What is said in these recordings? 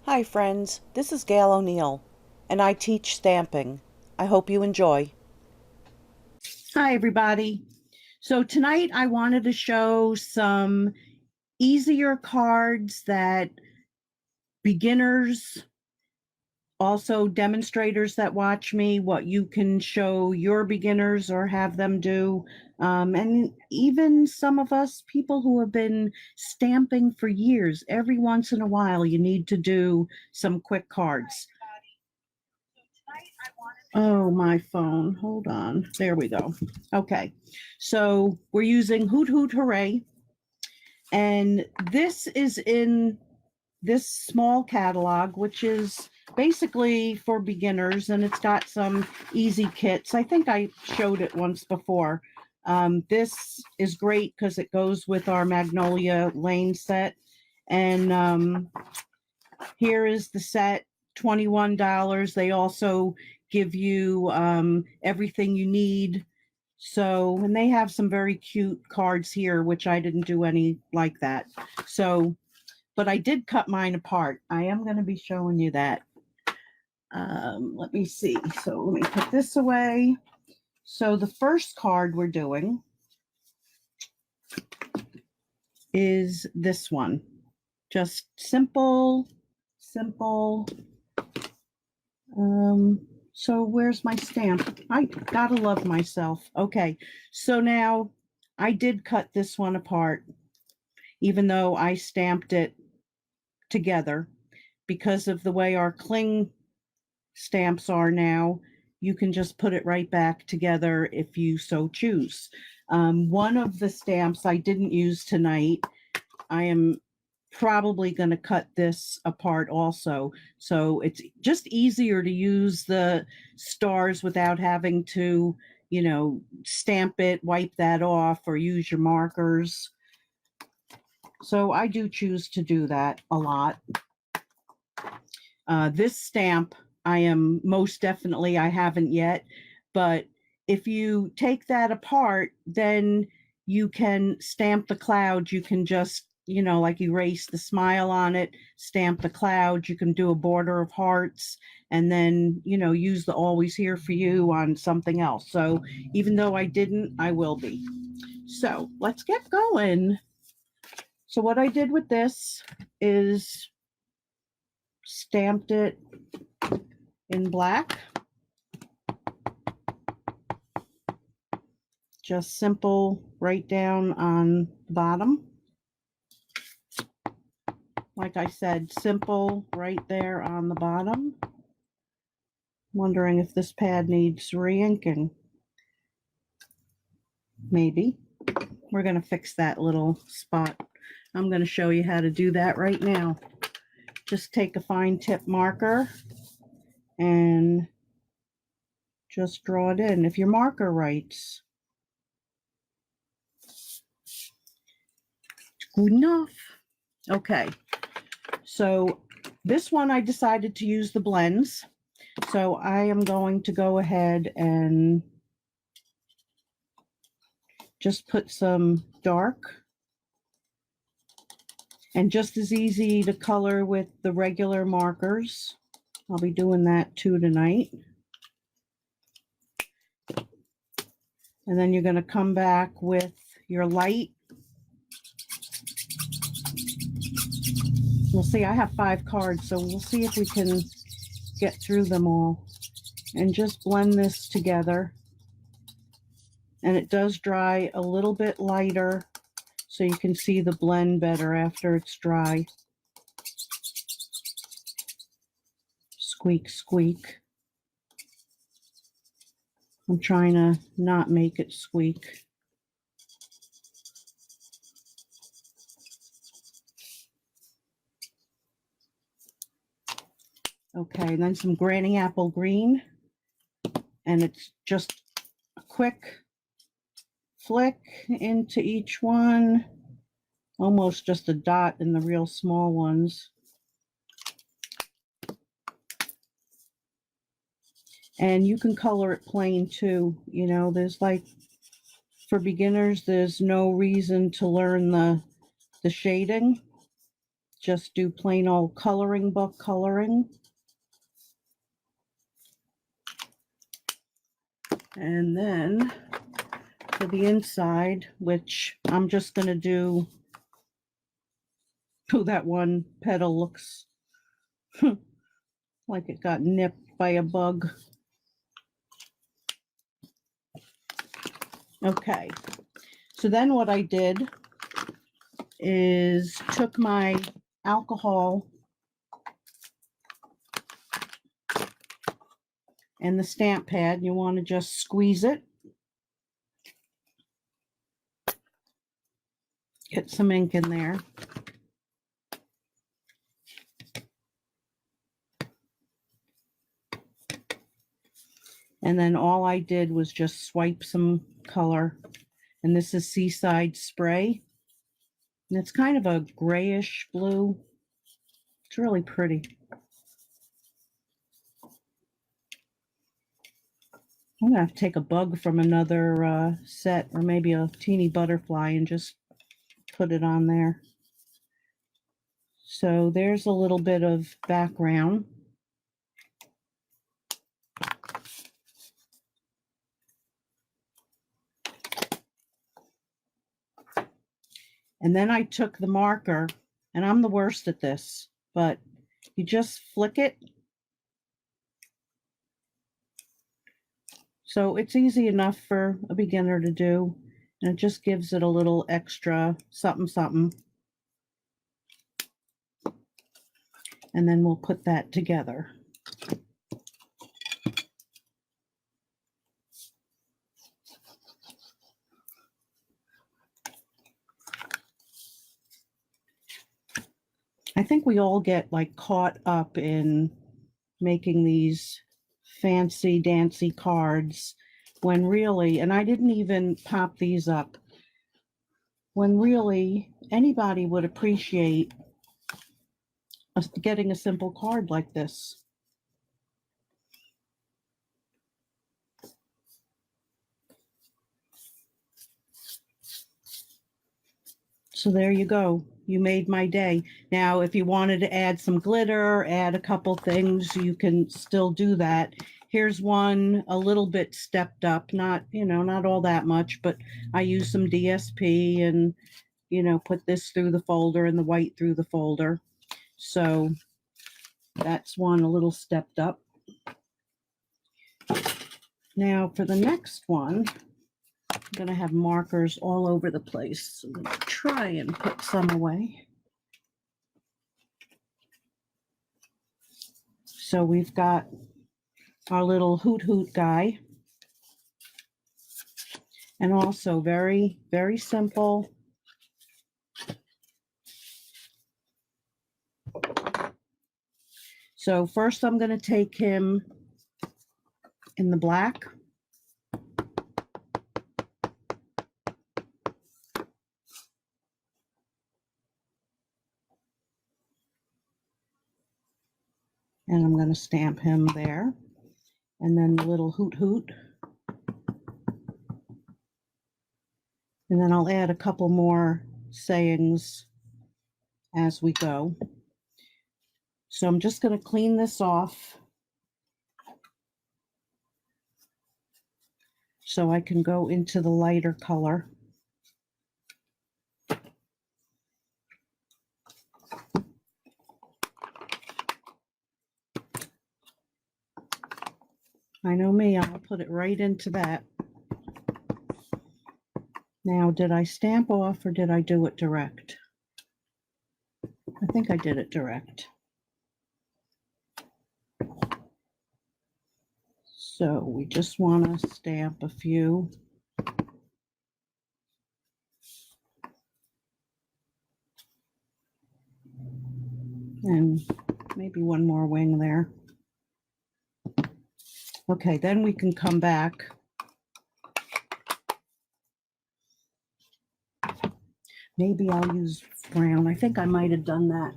Hi friends, this is Gail O'Neill, and I teach stamping. I hope you enjoy. Hi, everybody. So tonight I wanted to show some easier cards that beginners, also demonstrators that watch me, what you can show your beginners or have them do. And even some of us people who have been stamping for years, every once in a while you need to do some quick cards. Oh, my phone. Hold on. There we go. Okay. So we're using Hoot Hoot Horay. And this is in this small catalog, which is basically for beginners, and it's got some easy kits. I think I showed it once before. This is great because it goes with our Magnolia Lane set. And here is the set, $21. They also give you everything you need. So, and they have some very cute cards here, which I didn't do any like that. So, but I did cut mine apart. I am going to be showing you that. Let me see. So let me put this away. So the first card we're doing is this one. Just simple. So where's my stamp? I gotta love myself. Okay, so now I did cut this one apart, even though I stamped it together. Because of the way our cling stamps are now, you can just put it right back together if you so choose. One of the stamps I didn't use tonight, I am probably going to cut this apart also. So it's just easier to use the stars without having to, stamp it, wipe that off, or use your markers. So I do choose to do that a lot. This stamp, I haven't yet, but if you take that apart, then you can stamp the clouds. You can just, like erase the smile on it, stamp the clouds. You can do a border of hearts and then, use the always here for you on something else. So even though I didn't, I will be. So let's get going. So what I did with this is stamped it in black. Just simple right down on the bottom. Like I said, simple right there on the bottom. Wondering if this pad needs re-inking. Maybe. We're going to fix that little spot. I'm going to show you how to do that right now. Just take a fine tip marker and just draw it in. If your marker writes, good enough. Okay, so this one I decided to use the blends. So I am going to go ahead and just put some dark, and just as easy to color with the regular markers. I'll be doing that too tonight. And then you're going to come back with your light. We'll see, I have 5 cards, so we'll see if we can get through them all. And just blend this together. And it does dry a little bit lighter, so you can see the blend better after it's dry. Squeak, squeak. I'm trying to not make it squeak. Okay, and then some Granny Apple Green. And it's just a quick flick into each one. Almost just a dot in the real small ones. And you can color it plain too. There's for beginners, there's no reason to learn the shading. just do plain old coloring book coloring. And then for the inside, which I'm just going to do, oh, that one petal looks like it got nipped by a bug. Okay, so then what I did is took my alcohol and the stamp pad. You want to just squeeze it. Get some ink in there. And then all I did was just swipe some color. And this is Seaside Spray. And it's kind of a grayish blue. It's really pretty. I'm going to have to take a bug from another set, or maybe a teeny butterfly, and just put it on there. So there's a little bit of background. And then I took the marker, and I'm the worst at this, but you just flick it. So it's easy enough for a beginner to do, and it just gives it a little extra something something. And then we'll put that together. I think we all get like caught up in making these fancy dancy cards when really, and I didn't even pop these up, when really anybody would appreciate getting a simple card like this. So there you go. You made my day. Now, if you wanted to add some glitter, add a couple things, you can still do that. Here's one a little bit stepped up, not, not all that much, but I used some DSP and, put this through the folder and the white through the folder. So that's one a little stepped up. Now for the next one, I'm going to have markers all over the place. I'm going to try and put some away. So we've got our little Hoot Hoot guy. And also very, very simple. So first I'm going to take him in the black. And I'm going to stamp him there. And then the little Hoot Hoot. And then I'll add a couple more sayings as we go. So I'm just going to clean this off so I can go into the lighter color. I know me, I'll put it right into that. Now, did I stamp off or did I do it direct? I think I did it direct. So we just want to stamp a few. And maybe one more wing there. Okay, then we can come back. Maybe I'll use brown. I think I might have done that.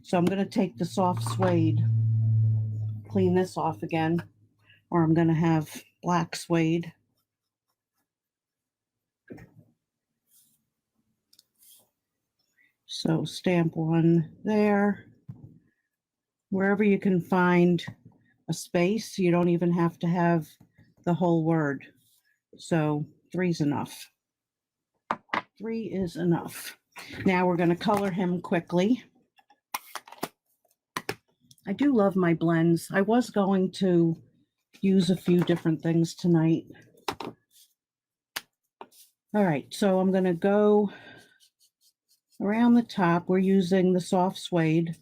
So I'm going to take the soft suede, clean this off again, or I'm going to have black suede. So stamp one there. Wherever you can find a space, you don't even have to have the whole word. So 3's enough. 3 is enough. Now we're going to color him quickly. I do love my blends. I was going to use a few different things tonight. All right, so I'm going to go around the top. We're using the soft suede.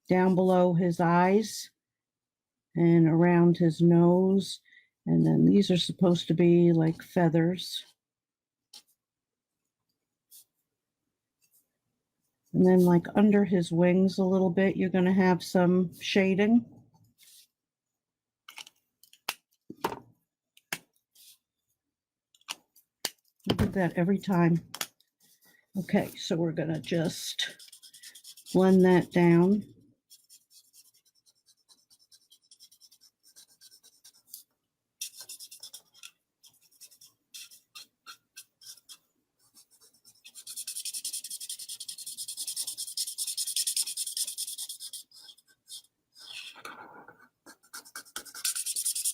Down below his eyes and around his nose. And then these are supposed to be like feathers. And then like under his wings a little bit, you're going to have some shading. I do that every time. Okay, so we're going to just blend that down.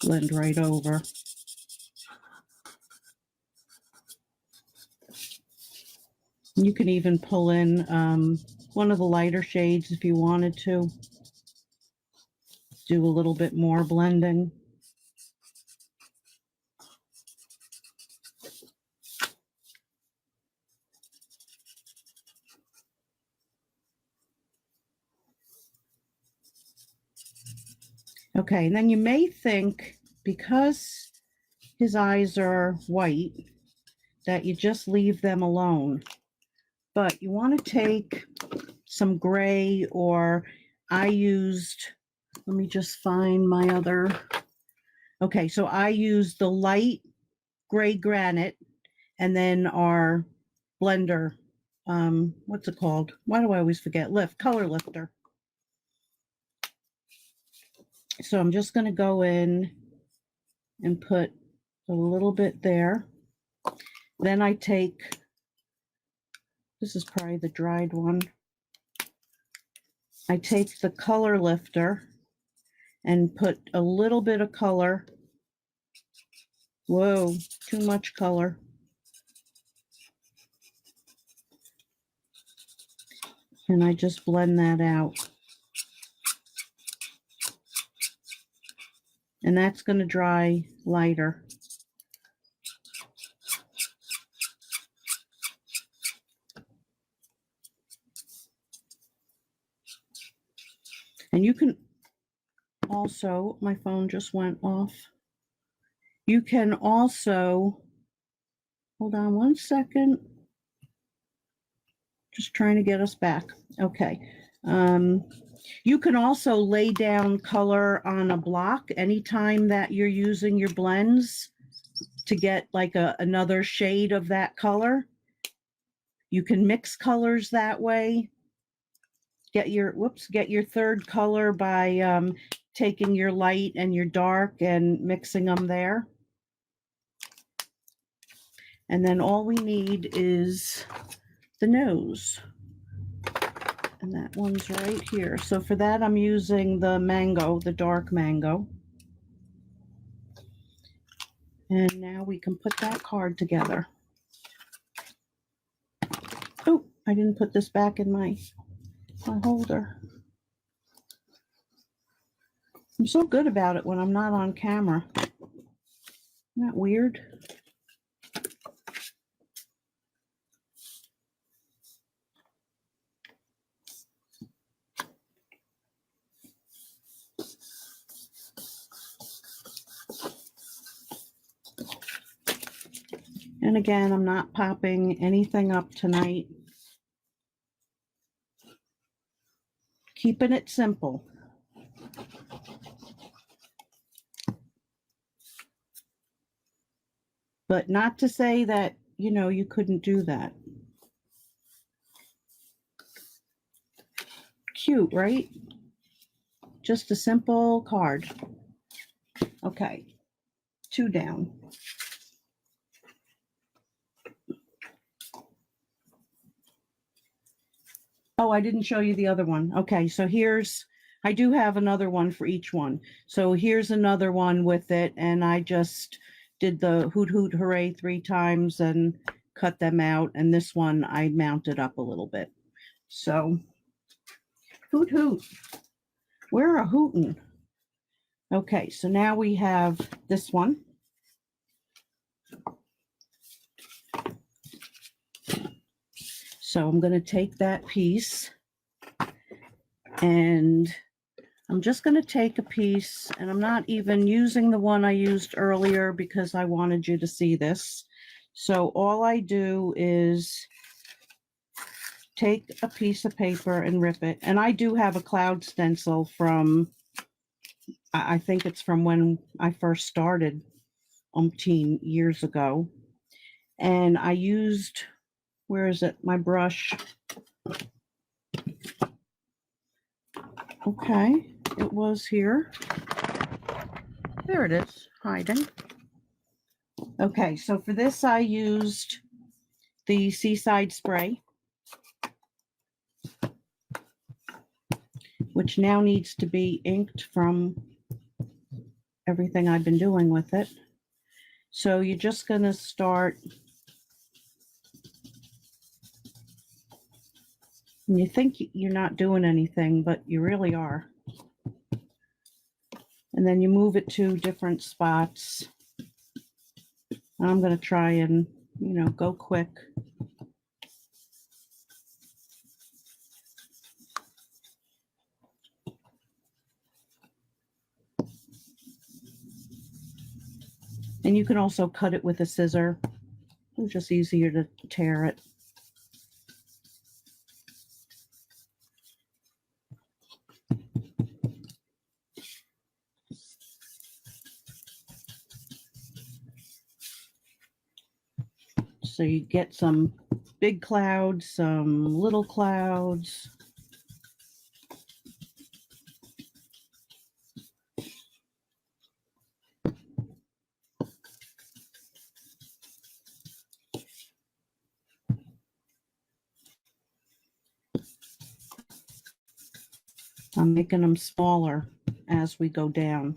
Blend right over. You can even pull in one of the lighter shades if you wanted to. Do a little bit more blending. Okay, and then you may think because his eyes are white that you just leave them alone. But you want to take some gray, or I used, let me just find my other. Okay, so I used the light gray granite and then our blender, what's it called? Why do I always forget? Color lifter. So I'm just going to go in and put a little bit there. Then I take, this is probably the dried one. I take the color lifter and put a little bit of color. Whoa, too much color. And I just blend that out. And that's going to dry lighter. And you can also, my phone just went off. You can also, hold on one second. Just trying to get us back. Okay. You can also lay down color on a block anytime that you're using your blends to get like another shade of that color. You can mix colors that way. Get your third color by taking your light and your dark and mixing them there. And then all we need is the nose. And that one's right here. So for that, I'm using the mango, the dark mango. And now we can put that card together. Oh, I didn't put this back in my holder. I'm so good about it when I'm not on camera. Isn't that weird? And again, I'm not popping anything up tonight. Keeping it simple. But not to say that, you know, you couldn't do that. Cute, right? Just a simple card. Okay, 2 down. Oh, I didn't show you the other one. Okay, so I do have another one for each one. So here's another one with it, and I just did the Hoot Hoot Hooray 3 times and cut them out, and this one I mounted up a little bit. So, Hoot Hoot, we're a hootin'. Okay, so now we have this one. So I'm going to take that piece, and I'm just going to take a piece, and I'm not even using the one I used earlier because I wanted you to see this. So all I do is take a piece of paper and rip it. And I do have a cloud stencil from, I think it's from when I first started umpteen years ago. And I used, where is it? My brush. Okay, it was here. There it is, hiding. Okay, so for this I used the Seaside Spray, which now needs to be inked from everything I've been doing with it. So you're just going to start, and you think you're not doing anything, but you really are. And then you move it to different spots. And I'm going to try and, go quick. And you can also cut it with a scissor. It's just easier to tear it. So you get some big clouds, some little clouds. I'm making them smaller as we go down.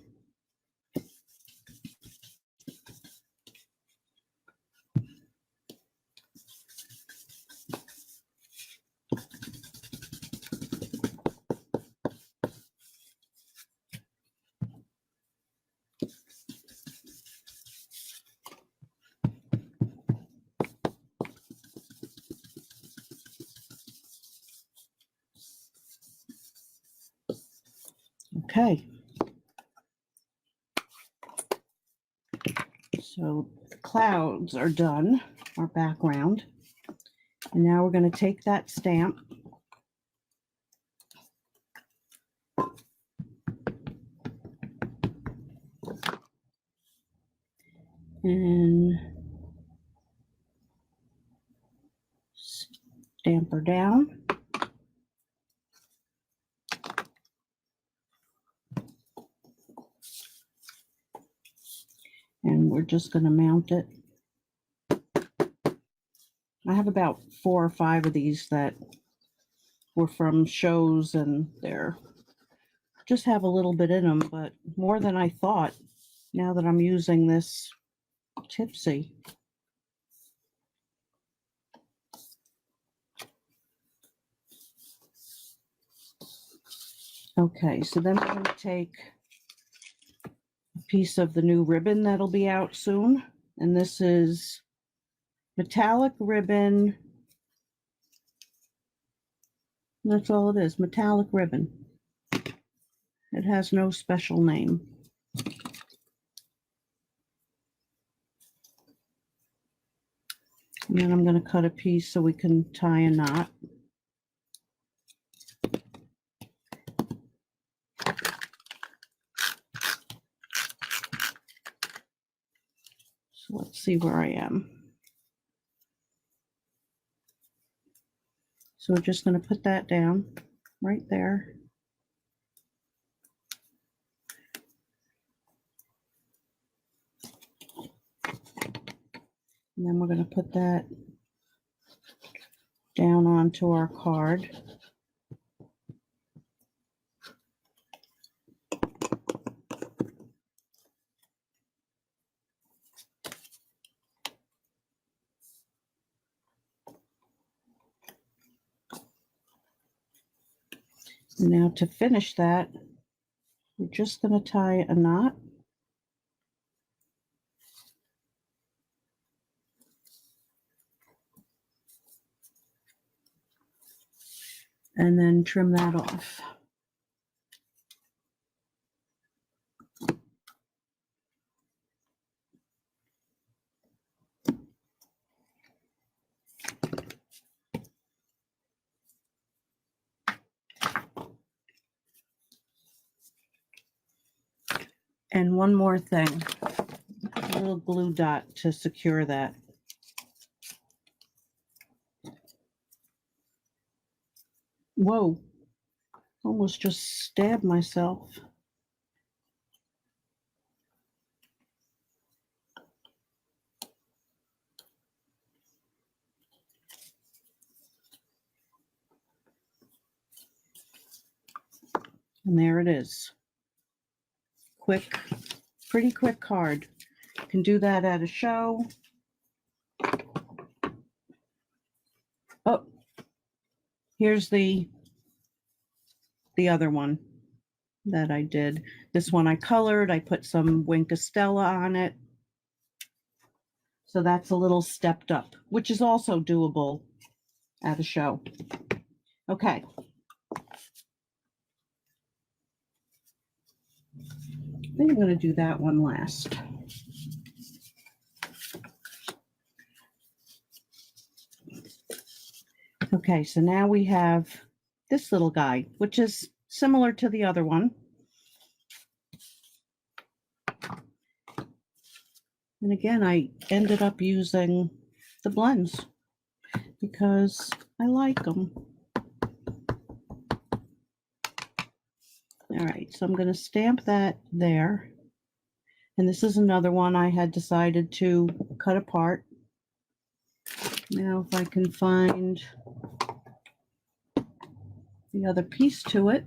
Okay. So the clouds are done, our background. And now we're going to take that stamp and stamp her down. And we're just going to mount it. I have about 4 or 5 of these that were from shows, and they're just have a little bit in them, but more than I thought now that I'm using this Tipsy. Okay, so then I'm going to take a piece of the new ribbon that'll be out soon, and this is metallic ribbon. That's all it is, metallic ribbon. It has no special name. And then I'm going to cut a piece so we can tie a knot. So let's see where I am. So we're just going to put that down right there. And then we're going to put that down onto our card. And now to finish that, we're just going to tie a knot. And then trim that off. And one more thing, a little glue dot to secure that. Whoa, almost just stabbed myself. And there it is. Quick, pretty quick card. You can do that at a show. Oh, here's the other one that I did. This one I colored. I put some Wink of Stella on it. So that's a little stepped up, which is also doable at a show. Okay. I think I'm going to do that one last. Okay, so now we have this little guy, which is similar to the other one. And again, I ended up using the blends because I like them. All right, so I'm going to stamp that there. And this is another one I had decided to cut apart. Now, if I can find the other piece to it.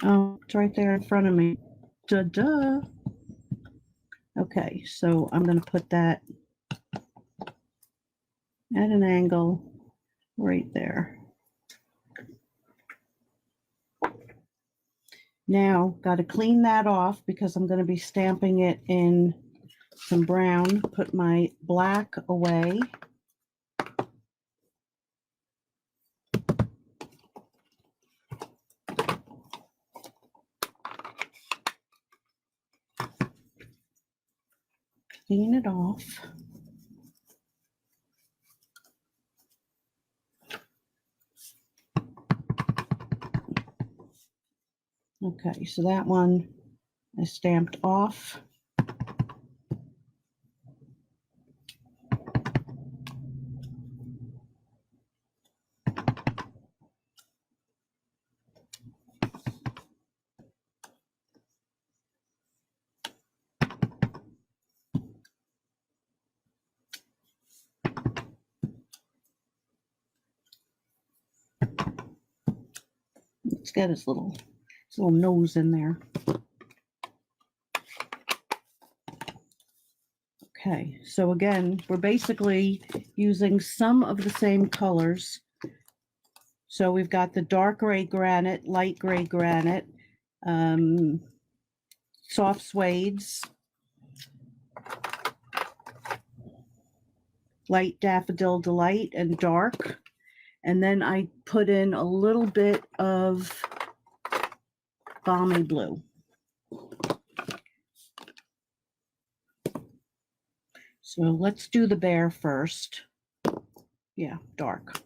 Oh, it's right there in front of me. Duh. Okay, so I'm going to put that at an angle right there. Now, got to clean that off because I'm going to be stamping it in some brown. Put my black away. Clean it off. Okay, so that one I stamped off. Let's get his little nose in there. Okay, so again, we're basically using some of the same colors. So we've got the dark gray granite, light gray granite, soft suedes, light daffodil delight, and dark. And then I put in a little bit of balmy blue. So let's do the bear first. Yeah, dark.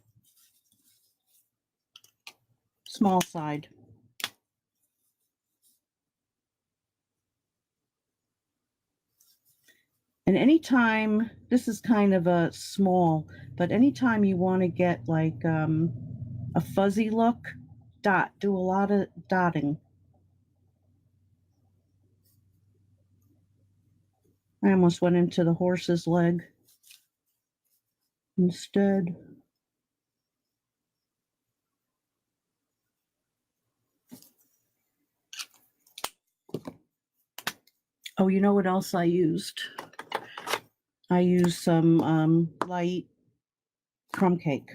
Small side. And anytime, this is kind of a small, but anytime you want to get like a fuzzy look, do a lot of dotting. I almost went into the horse's leg instead. Oh, you know what else I used? I used some light crumb cake.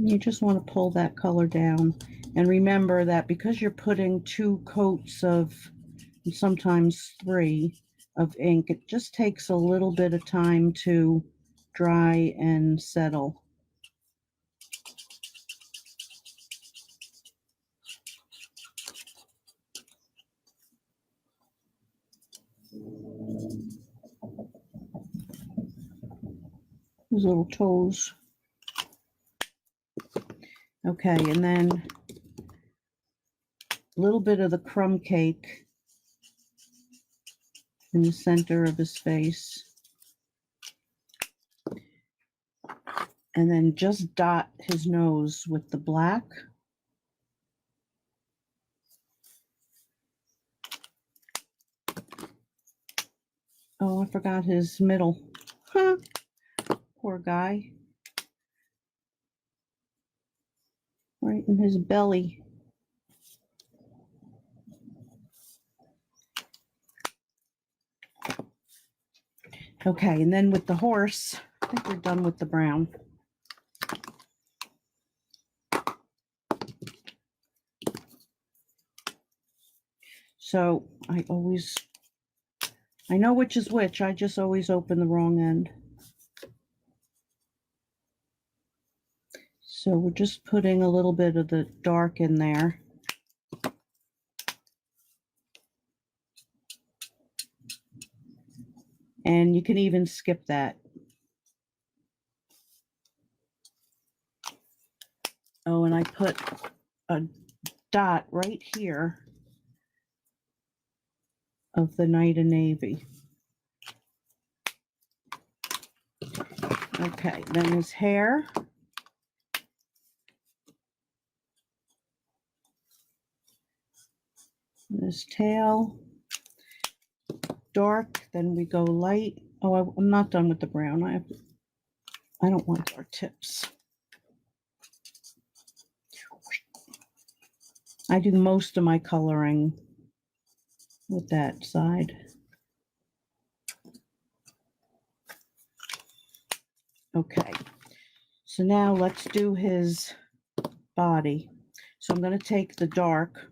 You just want to pull that color down. And remember that because you're putting 2 coats of, sometimes 3, of ink, it just takes a little bit of time to dry and settle. Those little toes. Okay, and then a little bit of the crumb cake in the center of his face. And then just dot his nose with the black. Oh, I forgot his middle. Huh. Poor guy. Right in his belly. Okay, and then with the horse, I think we're done with the brown. So I know which is which, I just always open the wrong end. So we're just putting a little bit of the dark in there. And you can even skip that. Oh, and I put a dot right here of the Night of Navy. Okay, then his hair. His tail. Dark, then we go light. Oh, I'm not done with the brown. I don't want dark tips. I do most of my coloring with that side. Okay, so now let's do his body. So I'm going to take the dark.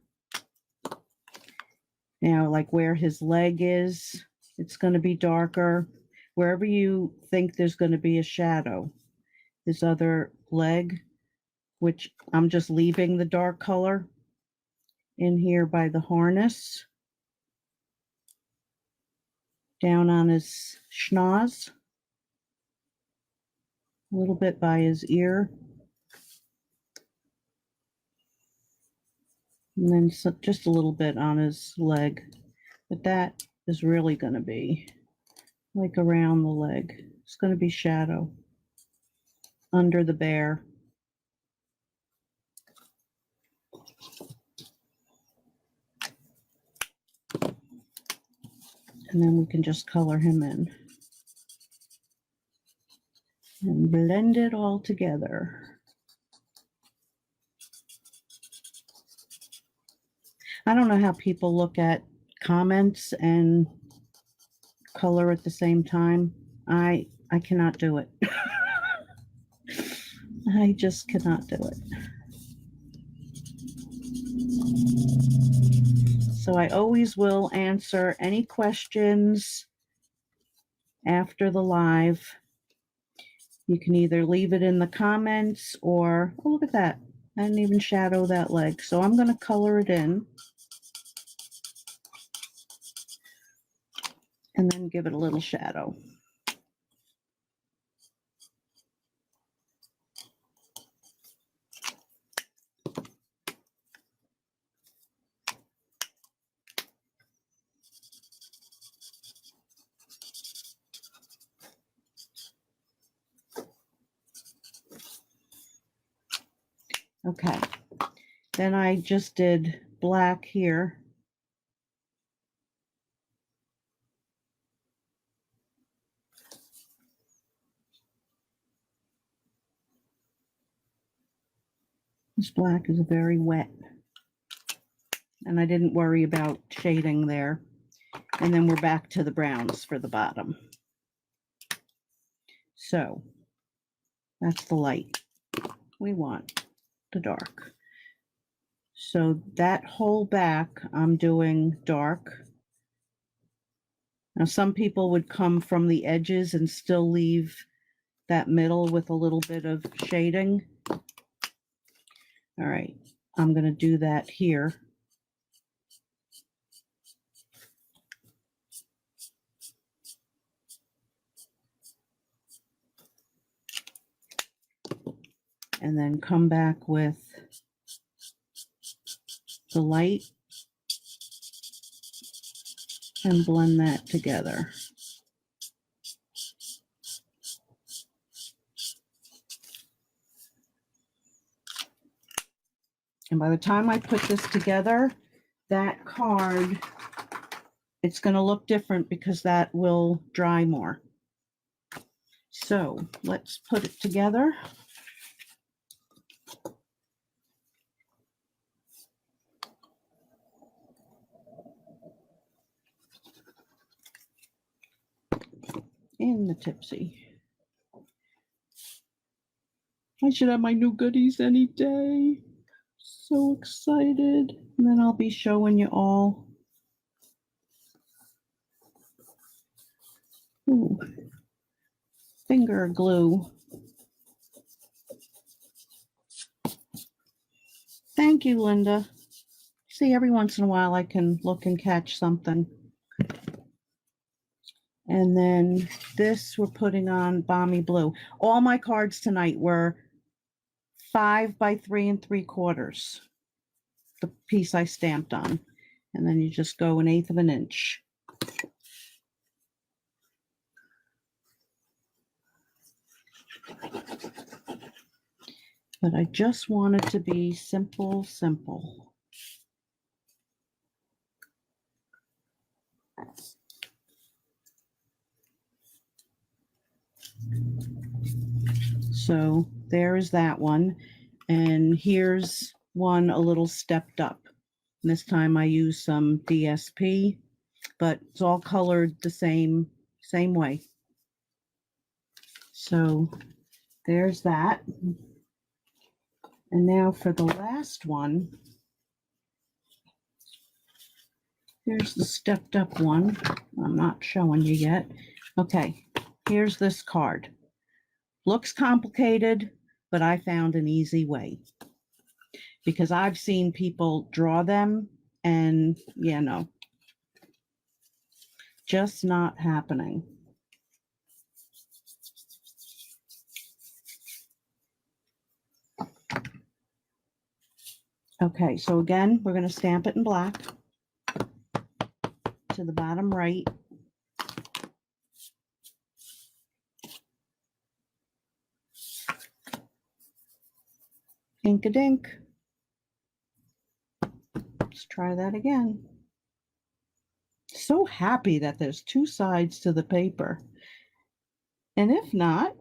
Now, like where his leg is, it's going to be darker. Wherever you think there's going to be a shadow, his other leg, which I'm just leaving the dark color in here by the harness. Down on his schnoz. A little bit by his ear. And then just a little bit on his leg. But that is really going to be like around the leg. It's going to be shadow under the bear. And then we can just color him in. And blend it all together. I don't know how people look at comments and color at the same time. I cannot do it. I just cannot do it. So I always will answer any questions after the live. You can either leave it in the comments or, oh, look at that. I didn't even shadow that leg. So I'm going to color it in. And then give it a little shadow. Okay, then I just did black here. This black is very wet. And I didn't worry about shading there. And then we're back to the browns for the bottom. So that's the light. We want the dark. So that whole back, I'm doing dark. Now, some people would come from the edges and still leave that middle with a little bit of shading. All right, I'm going to do that here. And then come back with the light and blend that together. And by the time I put this together, that card, it's going to look different because that will dry more. So let's put it together. In the Tipsy. I should have my new goodies any day. So excited. And then I'll be showing you all. Ooh. Finger glue. Thank you, Linda. See, every once in a while I can look and catch something. And then this we're putting on Balmy Blue. All my cards tonight were 5 by 3 3/4. The piece I stamped on. And then you just go 1/8 of an inch. But I just want it to be simple, simple. So there is that one. And here's one a little stepped up. And this time I use some DSP, but it's all colored the same way. So there's that. And now for the last one, here's the stepped up one. I'm not showing you yet. Okay, here's this card. Looks complicated, but I found an easy way. Because I've seen people draw them and, yeah, no. Just not happening. Okay, so again, we're going to stamp it in black to the bottom right. Ink-a-dink. Let's try that again. So happy that there's 2 sides to the paper. And if not,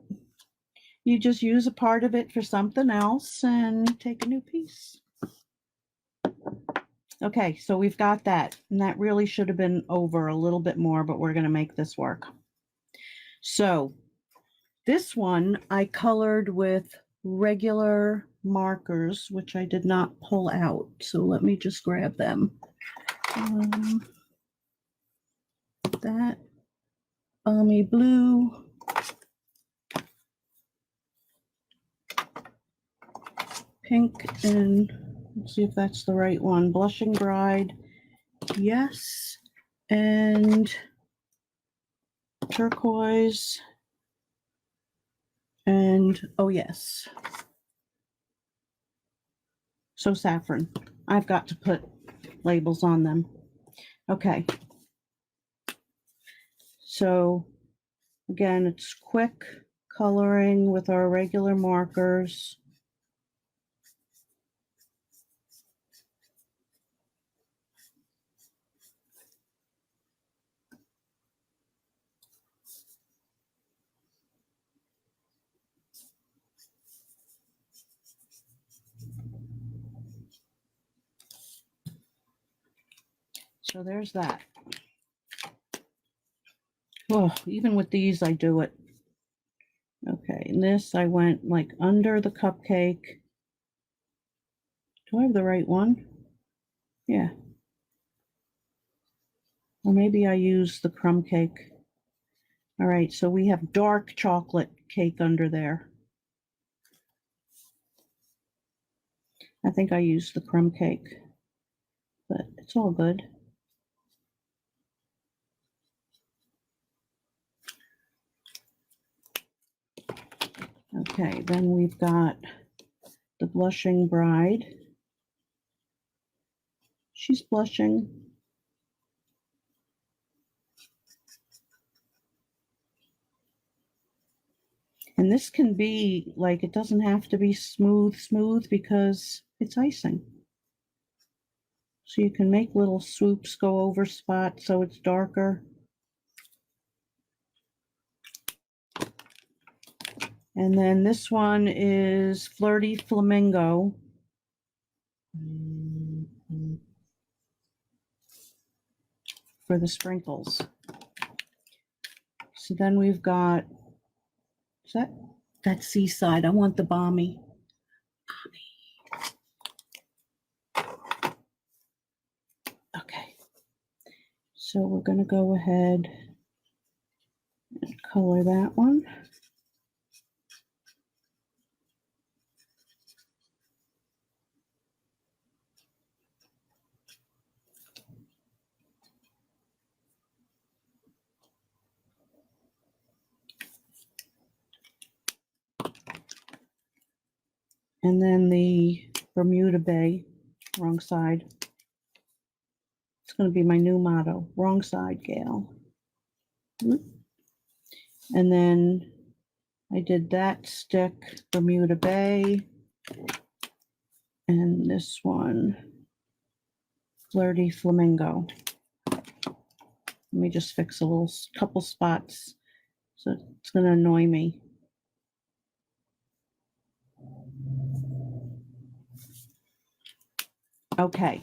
you just use a part of it for something else and take a new piece. Okay, so we've got that. And that really should have been over a little bit more, but we're going to make this work. So this one I colored with regular markers, which I did not pull out. So let me just grab them. That Balmy Blue. Pink and let's see if that's the right one. Blushing Bride. Yes. And turquoise. And oh yes. So saffron. I've got to put labels on them. Okay. So again, it's quick coloring with our regular markers. So there's that. Oh, even with these, I do it. Okay, and this I went like under the cupcake. Do I have the right one? Yeah. Or maybe I use the crumb cake. All right, so we have dark chocolate cake under there. I think I used the crumb cake, but it's all good. Okay, then we've got the blushing bride. She's blushing. And this can be like, it doesn't have to be smooth because it's icing. So you can make little swoops go over spots so it's darker. And then this one is Flirty Flamingo. For the sprinkles. So then we've got, is that Seaside? I want the balmy. Okay. So we're going to go ahead and color that one. And then the Bermuda Bay, wrong side. It's going to be my new motto, wrong side, Gail. And then I did that stick, Bermuda Bay. And this one, Flirty Flamingo. Let me just fix a little couple spots. So it's going to annoy me. Okay,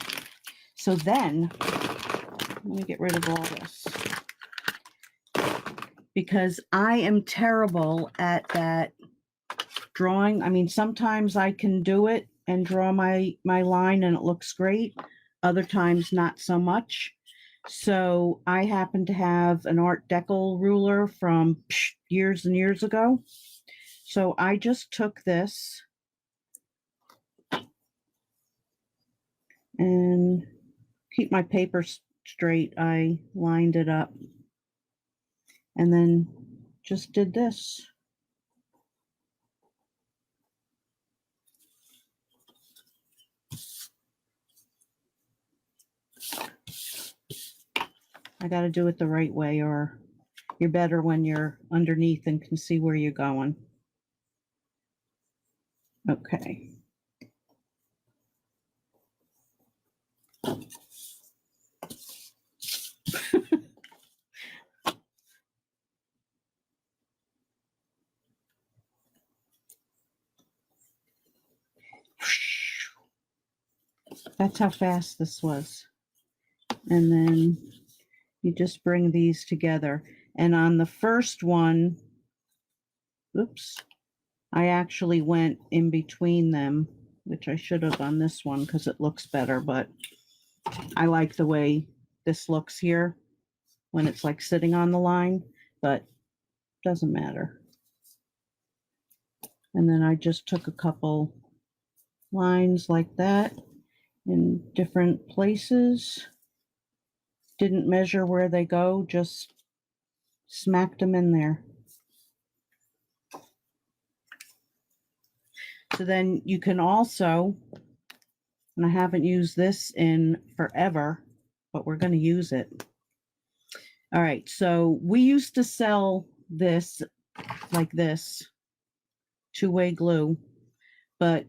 so then, let me get rid of all this. Because I am terrible at that drawing. I mean, sometimes I can do it and draw my line and it looks great. Other times, not so much. So I happen to have an Art Deco ruler from years and years ago. So I just took this and keep my paper straight. I lined it up and then just did this. I got to do it the right way, or you're better when you're underneath and can see where you're going. Okay. That's how fast this was. And then you just bring these together. And on the first one, oops, I actually went in between them, which I should have on this one because it looks better, but I like the way this looks here when it's like sitting on the line, but doesn't matter. And then I just took a couple lines like that in different places. Didn't measure where they go, just smacked them in there. So then you can also, and I haven't used this in forever, but we're going to use it. All right, so we used to sell this like this, two-way glue, but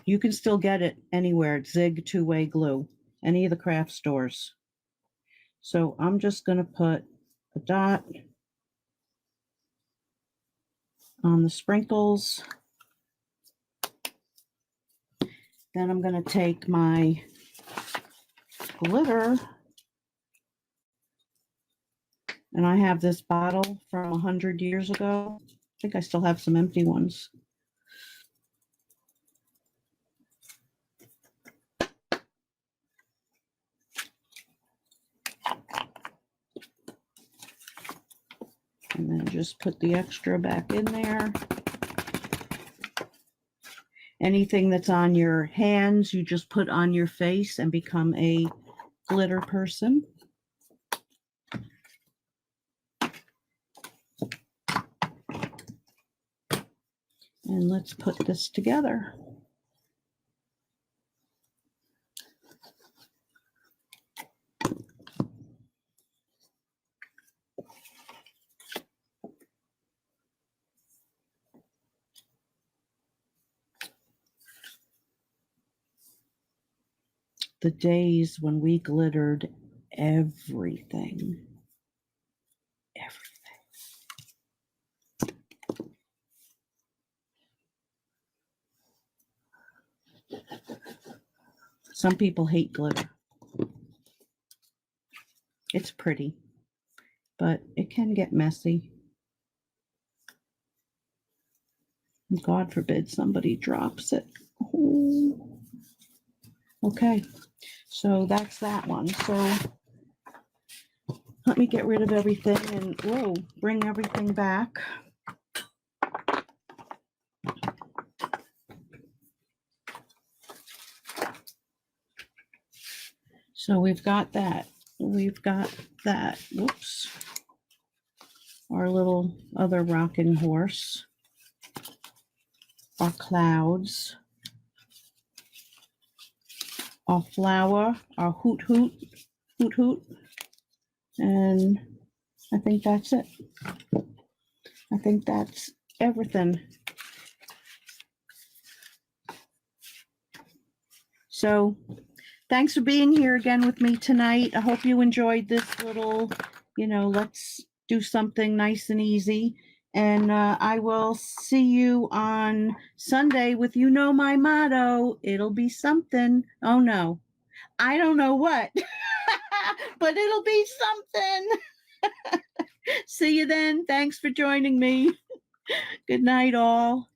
you can still get it anywhere. Zig two-way glue, any of the craft stores. So I'm just going to put a dot on the sprinkles. Then I'm going to take my glitter And I have this bottle from 100 years ago. I think I still have some empty ones. And then just put the extra back in there. Anything that's on your hands, you just put on your face and become a glitter person. And let's put this together. The days when we glittered everything. Everything. Some people hate glitter. It's pretty, but it can get messy. God forbid somebody drops it. Ooh. Okay, so that's that one. So let me get rid of everything and whoa, bring everything back. So we've got that. We've got that. Whoops. Our little other rocking horse. Our clouds. Our flower. Our hoot hoot. Hoot hoot. And I think that's it. I think that's everything. So thanks for being here again with me tonight. I hope you enjoyed this little, let's do something nice and easy. And I will see you on Sunday with my motto. It'll be something. Oh, no. I don't know what, but it'll be something. See you then. Thanks for joining me. Good night, all.